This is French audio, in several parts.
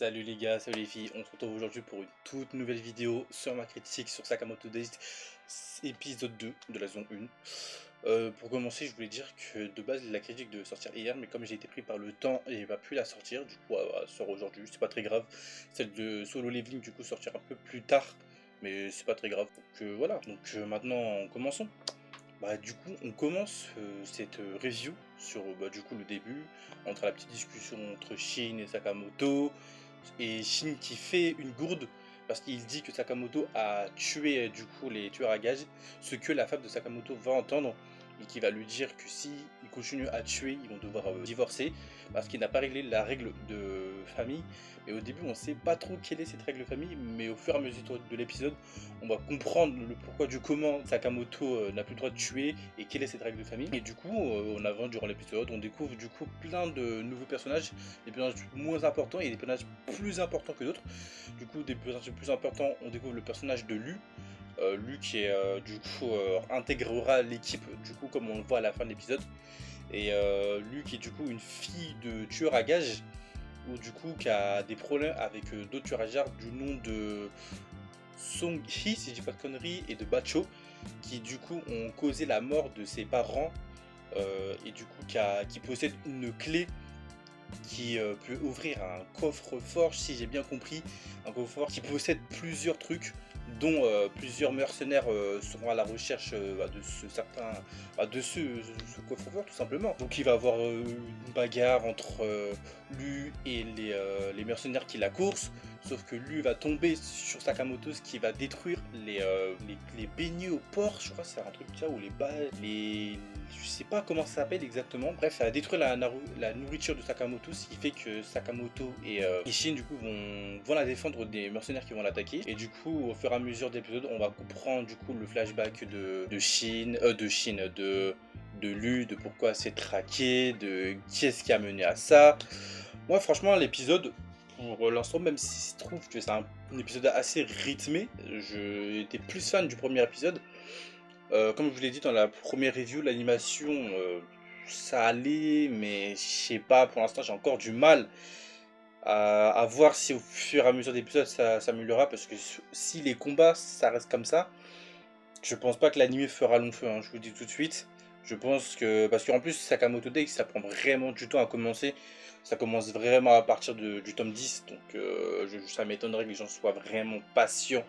Salut les gars, salut les filles, on se retrouve aujourd'hui pour une toute nouvelle vidéo sur ma critique sur Sakamoto Days, épisode 2 de la saison 1. Pour commencer, je voulais dire que de base la critique devait sortir hier, mais comme j'ai été pris par le temps et pas pu la sortir, du coup elle sort aujourd'hui, c'est pas très grave. Celle de Solo Leveling du coup sortira un peu plus tard, mais c'est pas très grave. Donc voilà, maintenant commençons. Du coup, on commence cette review sur du coup le début, entre la petite discussion entre Shin et Sakamoto, et Shin qui fait une gourde parce qu'il dit que Sakamoto a tué du coup les tueurs à gages, ce que la femme de Sakamoto va entendre et qui va lui dire que si il continue à tuer, ils vont devoir divorcer parce qu'il n'a pas réglé la règle de famille. Et au début, on ne sait pas trop quelle est cette règle de famille, mais au fur et à mesure de l'épisode, on va comprendre le pourquoi du comment Sakamoto n'a plus le droit de tuer et quelle est cette règle de famille. Et du coup, en avant durant l'épisode, on découvre du coup plein de nouveaux personnages, des personnages moins importants et des personnages plus importants que d'autres. Du coup, des personnages plus importants, on découvre le personnage de Lu. Lu qui est du coup intégrera l'équipe du coup comme on le voit à la fin de l'épisode. Et Lu qui est du coup une fille de tueur à gages ou du coup qui a des problèmes avec d'autres tueurs à gages du nom de Song-hee, si je dis pas de conneries, et de Bacho, qui du coup ont causé la mort de ses parents, et du coup qui possède une clé qui peut ouvrir un coffre-fort, si j'ai bien compris, un coffre-fort qui possède plusieurs trucs, dont plusieurs mercenaires seront à la recherche de ce certain, ce coffre-fort tout simplement. Donc il va y avoir une bagarre entre Lu et les mercenaires qui la coursent, sauf que Lu va tomber sur Sakamoto, ce qui va détruire les beignets au porc, je crois que c'est un truc ça, ou je sais pas comment ça s'appelle exactement. Bref, ça va détruire la nourriture de Sakamoto, ce qui fait que Sakamoto et Shin du coup vont la défendre des mercenaires qui vont l'attaquer. Et du coup, au fur et à mesure d'épisodes, on va comprendre du coup le flashback de Lu, de pourquoi c'est traqué, de qui est-ce qui a mené à ça. Moi, franchement, l'épisode, pour l'instant, même si je trouve que c'est un épisode assez rythmé, j'étais plus fan du premier épisode. Comme je vous l'ai dit dans la première review, l'animation, ça allait, mais je sais pas, pour l'instant j'ai encore du mal à voir si au fur et à mesure des épisodes ça s'améliorera, parce que si les combats ça reste comme ça, je pense pas que l'anime fera long feu, hein, je vous le dis tout de suite. Je pense que, parce qu'en plus Sakamoto Days ça prend vraiment du temps à commencer, ça commence vraiment à partir du tome 10, donc ça m'étonnerait que les gens soient vraiment patients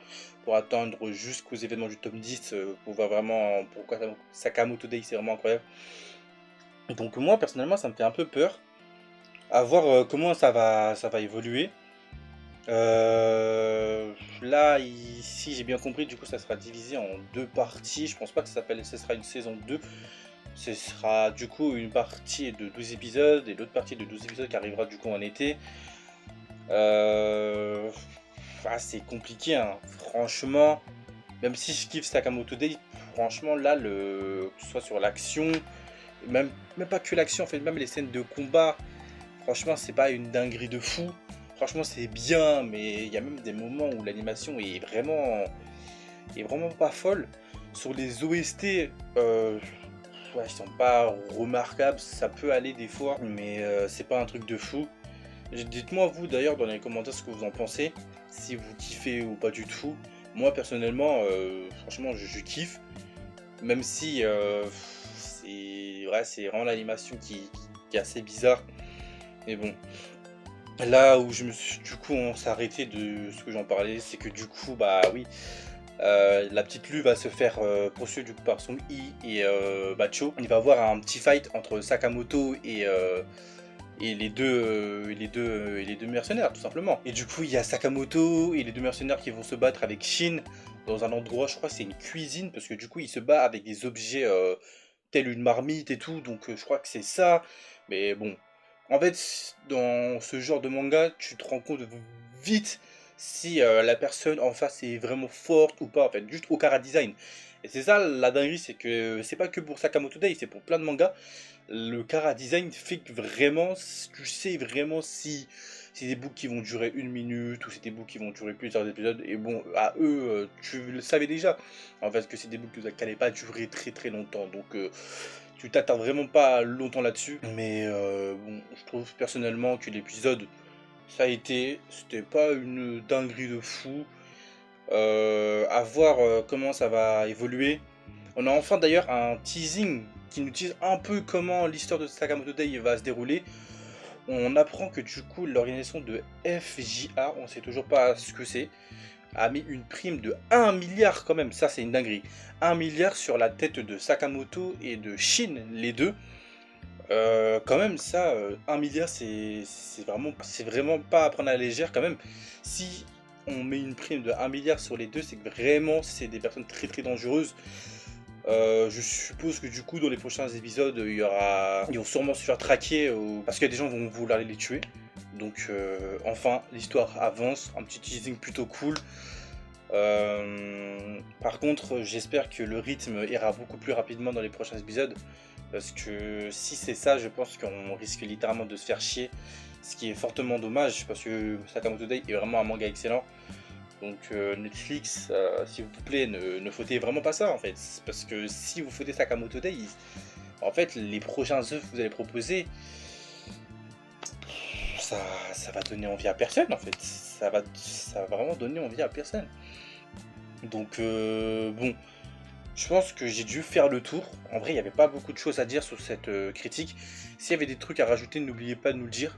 pour attendre jusqu'aux événements du tome 10 pour voir vraiment pourquoi Sakamoto Days c'est vraiment incroyable. Donc moi personnellement ça me fait un peu peur, à voir comment ça va évoluer. Là, ici, j'ai bien compris, du coup, ça sera divisé en deux parties. Je pense pas que ce sera une saison 2. Ce sera du coup une partie de 12 épisodes et l'autre partie de 12 épisodes qui arrivera du coup en été. Euh... C'est compliqué, hein. Franchement, même si je kiffe Sakamoto Days, franchement, là, que ce soit sur l'action, même pas que l'action, en fait, même les scènes de combat, franchement, c'est pas une dinguerie de fou. Franchement, c'est bien, mais il y a même des moments où l'animation est vraiment pas folle. Sur les OST, ouais, ils sont pas remarquables. Ça peut aller des fois, mais c'est pas un truc de fou. Dites-moi vous d'ailleurs dans les commentaires ce que vous en pensez, si vous kiffez ou pas du tout. Moi personnellement, franchement, je kiffe, même si c'est vraiment l'animation qui est assez bizarre. Mais bon, là où du coup, on s'est arrêté de ce que j'en parlais, c'est que du coup, bah oui, la petite Lu va se faire poursuivre du coup par Song Yi et Bacho. Il va y avoir un petit fight entre Sakamoto et les deux mercenaires, tout simplement. Et du coup, il y a Sakamoto et les deux mercenaires qui vont se battre avec Shin dans un endroit, je crois que c'est une cuisine, parce que du coup, il se bat avec des objets tels une marmite et tout, donc je crois que c'est ça. Mais bon, en fait, dans ce genre de manga, tu te rends compte vite si la personne en face est vraiment forte ou pas, en fait, juste au chara design. Et c'est ça la dinguerie, c'est que c'est pas que pour Sakamoto Days, c'est pour plein de mangas. Le chara design fait que vraiment, tu sais vraiment si c'est des books qui vont durer une minute ou c'est des books qui vont durer plusieurs épisodes. Et bon, à eux, tu le savais déjà, en fait, que c'est des books qui n'allaient pas durer très très longtemps. Donc, tu t'attardes vraiment pas longtemps là-dessus. Mais bon, je trouve personnellement que l'épisode ça a été, c'était pas une dinguerie de fou. À voir comment ça va évoluer. On a enfin d'ailleurs un teasing qui nous tease un peu comment l'histoire de Sakamoto Day va se dérouler. On apprend que du coup l'organisation de FJA, on sait toujours pas ce que c'est, a mis une prime de 1 milliard quand même, ça c'est une dinguerie. 1 milliard sur la tête de Sakamoto et de Shin, les deux. Quand même ça, 1 milliard c'est vraiment pas à prendre à la légère quand même. Si on met une prime de 1 milliard sur les deux, c'est que vraiment c'est des personnes très très dangereuses. Je suppose que du coup dans les prochains épisodes ils vont sûrement se faire traquer parce que des gens vont vouloir les tuer. Donc enfin l'histoire avance, un petit teasing plutôt cool. Par contre j'espère que le rythme ira beaucoup plus rapidement dans les prochains épisodes. Parce que si c'est ça, je pense qu'on risque littéralement de se faire chier. Ce qui est fortement dommage parce que Sakamoto Day est vraiment un manga excellent. Donc Netflix, s'il vous plaît, ne fautez vraiment pas ça en fait. Parce que si vous fautez Sakamoto Day, en fait, les prochains œuvres que vous allez proposer, ça va donner envie à personne en fait. Ça va vraiment donner envie à personne. Donc bon, je pense que j'ai dû faire le tour. En vrai, il n'y avait pas beaucoup de choses à dire sur cette critique. S'il y avait des trucs à rajouter, n'oubliez pas de nous le dire.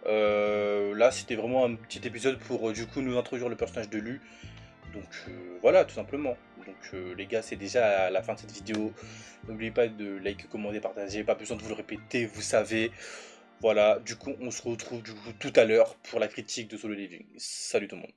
Là, c'était vraiment un petit épisode pour du coup nous introduire le personnage de Lu. Donc voilà, tout simplement. Donc les gars, c'est déjà à la fin de cette vidéo. N'oubliez pas de liker, commenter, partager. Pas besoin de vous le répéter, vous savez. Voilà, du coup, on se retrouve du coup tout à l'heure pour la critique de Solo Leveling. Salut tout le monde.